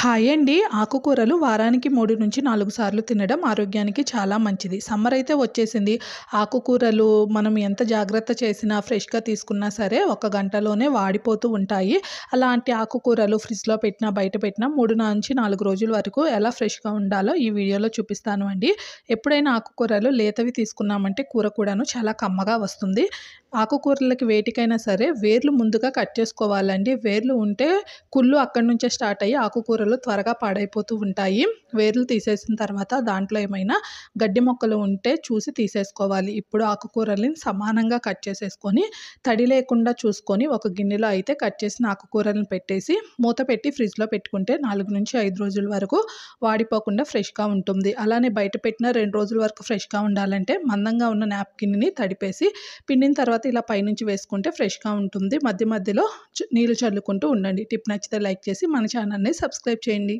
Hi అండి. ఆకుకూరలు వారానికి 3-4 సార్లు తినడం ఆరోగ్యానికి చాలా మంచిది. సమ్మర్ అయితే వచ్చేసింది. ఆకుకూరలు మనం ఎంత జాగ్రత్త చేసినా ఫ్రెష్‌గా తీసుకున్నా సరే ఒక గంటలోనే వాడిపోతూ ఉంటాయి. అలాంటి ఆకుకూరలు ఫ్రిడ్జ్‌లో పెట్టినా, బయట పెట్టినా 3-4 రోజుల వరకు ఎలా ఫ్రెష్‌గా ఉండాలో ఈ వీడియోలో చూపిస్తాను అండి. ఎప్పుడైనా ఆకుకూరలు లేతవి తీసుకున్నామంటే కూర కూడాను చాలా కమ్మగా వస్తుంది. ఆకుకూరలకి వేటికైనా సరే వేర్లు ముందుగా కట్ చేసుకోవాలండి. వేర్లు ఉంటే కుళ్ళు అక్కడి నుంచే స్టార్ట్ అయ్యి ఆకుకూరలు త్వరగా పాడైపోతూ ఉంటాయి. వేర్లు తీసేసిన తర్వాత దాంట్లో ఏమైనా గడ్డి మొక్కలు ఉంటే చూసి తీసేసుకోవాలి. ఇప్పుడు ఆకుకూరల్ని సమానంగా కట్ చేసేసుకొని తడి లేకుండా చూసుకొని ఒక గిన్నెలో అయితే కట్ చేసిన ఆకుకూరలను పెట్టేసి మూత పెట్టి ఫ్రిడ్జ్‌లో పెట్టుకుంటే 4-5 రోజుల వరకు వాడిపోకుండా ఫ్రెష్‌గా ఉంటుంది. అలానే బయట పెట్టిన 2 రోజుల వరకు ఫ్రెష్‌గా ఉండాలంటే మందంగా ఉన్న నాప్కిన్‌ని తడిపేసి పిండిన తర్వాత ఇలా పైనుంచి వేసుకుంటే ఫ్రెష్‌గా ఉంటుంది. మధ్య మధ్యలో నీళ్ళు చల్లుకుంటూ ఉండండి. టిప్ నచ్చితే లైక్ చేసి మన ఛానల్‌ని సబ్స్క్రైబ్ చేయండి.